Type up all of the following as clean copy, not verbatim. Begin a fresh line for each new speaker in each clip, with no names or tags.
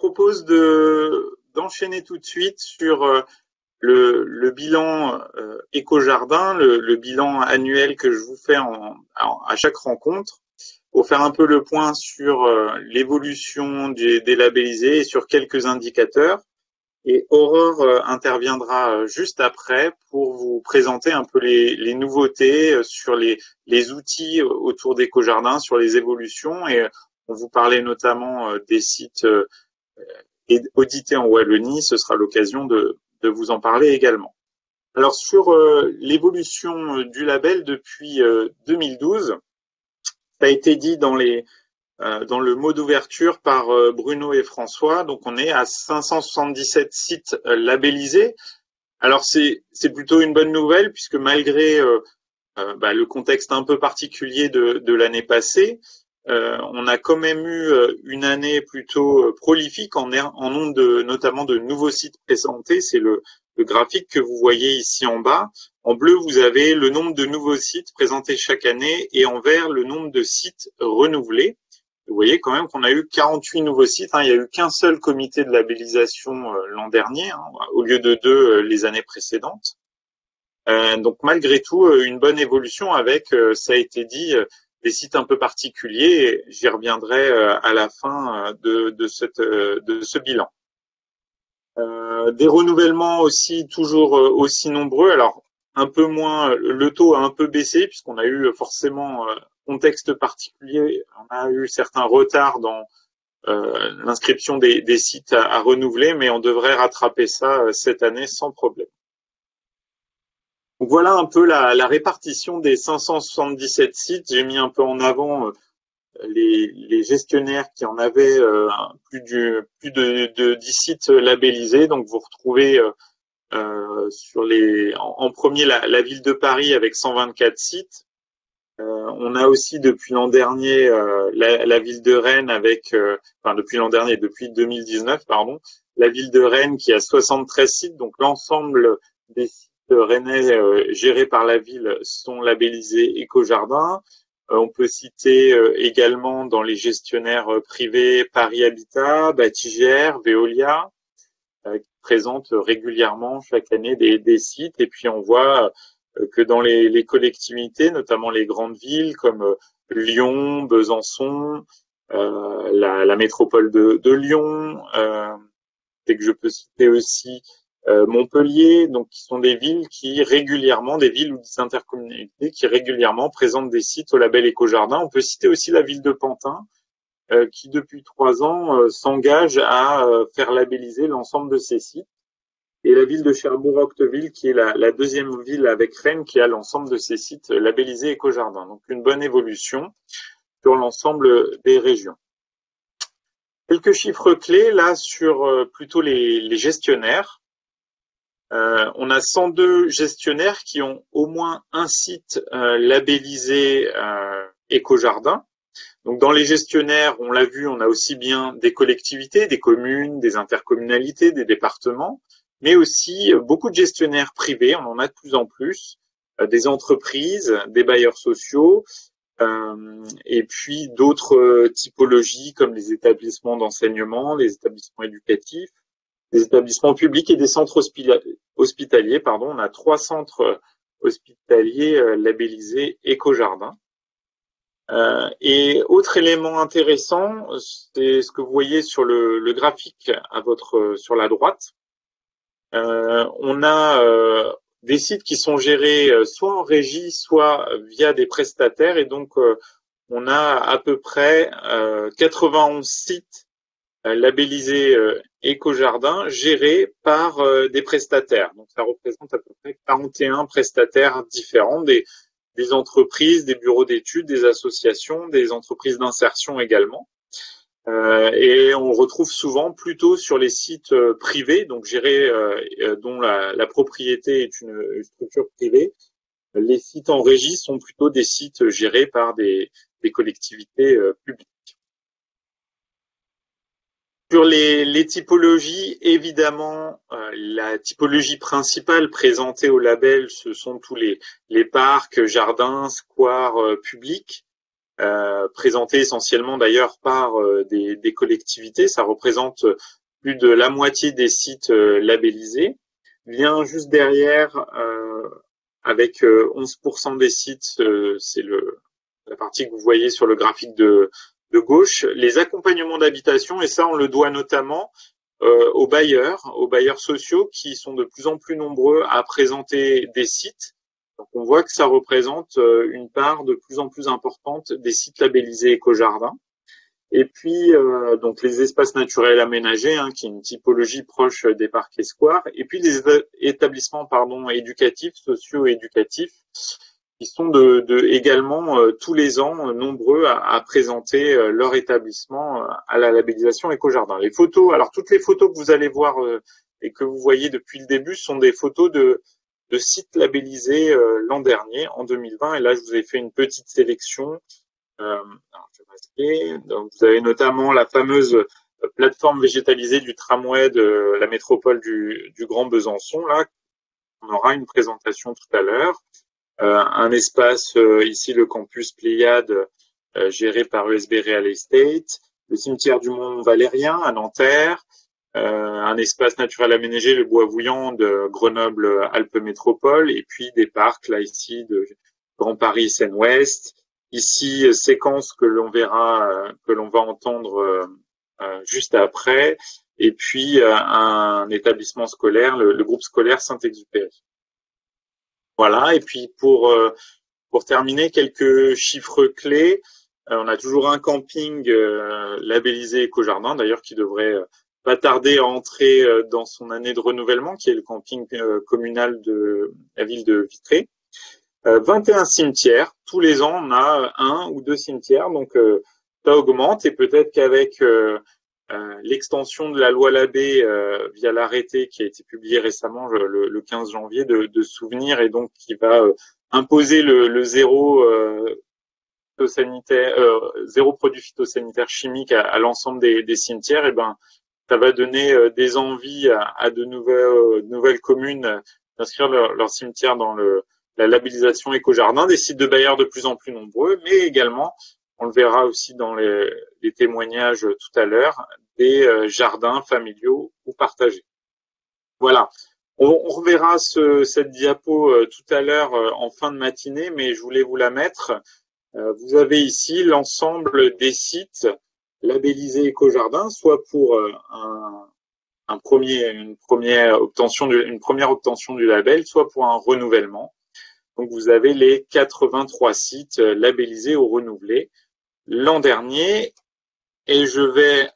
propose d'enchaîner tout de suite sur le bilan éco-jardin, le bilan annuel que je vous fais à chaque rencontre, pour faire un peu le point sur l'évolution des labellisés et sur quelques indicateurs. Et Aurore interviendra juste après pour vous présenter un peu les nouveautés sur les outils autour d'EcoJardin, sur les évolutions. Et on vous parlait notamment des sites audités en Wallonie. Ce sera l'occasion de vous en parler également. Alors sur l'évolution du label depuis 2012, ça a été dit dans le mot d'ouverture par Bruno et François. Donc on est à 577 sites labellisés. Alors c'est plutôt une bonne nouvelle puisque malgré le contexte un peu particulier de l'année passée, on a quand même eu une année plutôt prolifique en nombre notamment de nouveaux sites présentés. C'est le graphique que vous voyez ici en bas. En bleu, vous avez le nombre de nouveaux sites présentés chaque année et en vert, le nombre de sites renouvelés. Vous voyez quand même qu'on a eu 48 nouveaux sites. Il n'y a eu qu'un seul comité de labellisation l'an dernier, au lieu de 2 les années précédentes. Donc malgré tout, une bonne évolution avec, ça a été dit, des sites un peu particuliers. J'y reviendrai à la fin de ce bilan. Des renouvellements aussi toujours aussi nombreux. Alors un peu moins, le taux a un peu baissé puisqu'on a eu forcément contexte particulier. On a eu certains retards dans l'inscription des sites à renouveler, mais on devrait rattraper ça cette année sans problème. Donc voilà un peu la répartition des 577 sites. J'ai mis un peu en avant les gestionnaires qui en avaient plus de 10 sites labellisés. Donc vous retrouvez en premier la ville de Paris avec 124 sites. On a aussi depuis l'an dernier la ville de Rennes depuis 2019 pardon, la ville de Rennes qui a 73 sites. Donc l'ensemble des sites rennais gérés par la ville sont labellisés éco-jardin. On peut citer également dans les gestionnaires privés Paris Habitat, Bâtigère, Veolia, qui présentent régulièrement chaque année des sites. Et puis on voit que dans les collectivités, notamment les grandes villes comme Lyon, Besançon, la métropole de Lyon, et que je peux citer aussi Montpellier, donc qui sont des villes des villes ou des intercommunalités qui régulièrement présentent des sites au label éco-jardin. On peut citer aussi la ville de Pantin, qui depuis 3 ans s'engage à faire labelliser l'ensemble de ces sites. Et la ville de Cherbourg-Octeville, qui est la deuxième ville avec Rennes, qui a l'ensemble de ces sites labellisés éco-jardin. Donc une bonne évolution sur l'ensemble des régions. Quelques chiffres clés là sur plutôt les gestionnaires. On a 102 gestionnaires qui ont au moins un site labellisé éco-jardin. Donc dans les gestionnaires, on l'a vu, on a aussi bien des collectivités, des communes, des intercommunalités, des départements, mais aussi beaucoup de gestionnaires privés, on en a de plus en plus, des entreprises, des bailleurs sociaux, et puis d'autres typologies comme les établissements d'enseignement, les établissements éducatifs, les établissements publics et des centres hospitaliers. On a 3 centres hospitaliers labellisés éco-jardin. Et autre élément intéressant, c'est ce que vous voyez sur le graphique sur la droite. On a des sites qui sont gérés soit en régie, soit via des prestataires, et donc on a à peu près 91 sites labellisés éco-jardin gérés par des prestataires. Donc ça représente à peu près 41 prestataires différents, des entreprises, des bureaux d'études, des associations, des entreprises d'insertion également. Et on retrouve souvent plutôt sur les sites privés, donc gérés, dont la propriété est une structure privée. Les sites en régie sont plutôt des sites gérés par des collectivités publiques. Sur les typologies, évidemment, la typologie principale présentée au label, ce sont tous les parcs, jardins, squares publics. présentés essentiellement d'ailleurs par des collectivités. Ça représente plus de la moitié des sites labellisés. Vient juste derrière, avec 11% des sites, c'est la partie que vous voyez sur le graphique de gauche, les accompagnements d'habitation, et ça on le doit notamment aux bailleurs sociaux qui sont de plus en plus nombreux à présenter des sites. Donc on voit que ça représente une part de plus en plus importante des sites labellisés éco-jardins. Et puis donc les espaces naturels aménagés, hein, qui est une typologie proche des parcs et squares, et puis les établissements éducatifs, socio-éducatifs, qui sont également tous les ans nombreux à présenter leur établissement à la labellisation éco-jardin. Les photos, alors toutes les photos que vous allez voir et que vous voyez depuis le début sont des photos de sites labellisés l'an dernier, en 2020, et là je vous ai fait une petite sélection. Alors, je vais masquer. Donc, vous avez notamment la fameuse plateforme végétalisée du tramway de la métropole du Grand Besançon. Là, on aura une présentation tout à l'heure. Un espace, ici le campus Pléiade, géré par USB Real Estate. Le cimetière du Mont Valérien à Nanterre. Un espace naturel aménagé, le Bois Vouillant de Grenoble-Alpes Métropole. Et puis des parcs, là ici, de Grand Paris Seine-Ouest. Ici, séquence que l'on verra, que l'on va entendre juste après, et puis un établissement scolaire, le groupe scolaire Saint-Exupéry. Voilà, et puis pour terminer, quelques chiffres clés. On a toujours un camping labellisé éco-jardin, d'ailleurs qui devrait pas tarder à entrer dans son année de renouvellement, qui est le camping communal de la ville de Vitré. 21 cimetières. Tous les ans, on a un ou deux cimetières, donc ça augmente, et peut-être qu'avec l'extension de la loi Labbé via l'arrêté qui a été publié récemment le 15 janvier de souvenirs, et donc qui va imposer le zéro phytosanitaire, zéro produit phytosanitaire chimique à l'ensemble des cimetières, et ben ça va donner des envies à de nouvelles communes d'inscrire leur cimetière dans la labellisation éco-jardin, des sites de bailleurs de plus en plus nombreux, mais également, on le verra aussi dans les témoignages tout à l'heure, des jardins familiaux ou partagés. Voilà. On reverra cette diapo tout à l'heure en fin de matinée, mais je voulais vous la mettre. Vous avez ici l'ensemble des sites labellisés éco-jardin, soit pour une première obtention du label, soit pour un renouvellement. Donc, vous avez les 83 sites labellisés ou renouvelés l'an dernier. Et je vais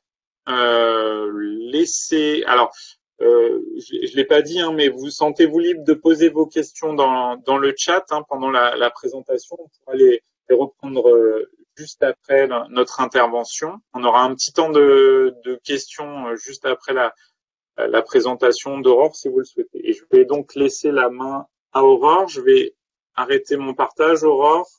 laisser... Alors, je l'ai pas dit, hein, mais vous sentez-vous libre de poser vos questions dans le chat pendant la présentation. On pourra les reprendre juste après notre intervention. On aura un petit temps de questions juste après la présentation d'Aurore, si vous le souhaitez. Et je vais donc laisser la main à Aurore. Je vais arrêter mon partage, Aurore.